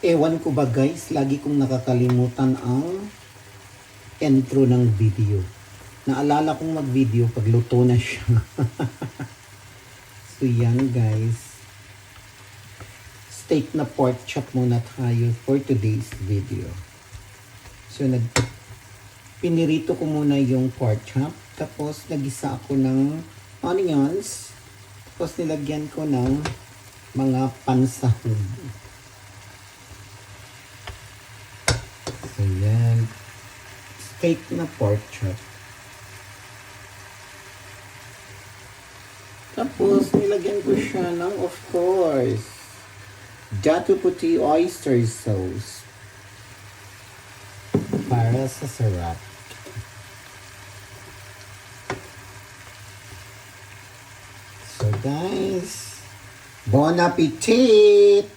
Ewan ko ba guys, lagi kong nakakalimutan ang intro ng video. Naalala kong mag-video pag luto na siya. So yan guys. Steak na pork chop muna tayo for today's video. So pinirito ko muna yung pork chop. Tapos nagisa ako ng onions. Tapos nilagyan ko ng mga pansahog. So yan. Steak na pork chop. Tapos nilagyan ko siya ng, of course, Dato Puti oyster sauce. Para sa sarap. So guys, bon appetit!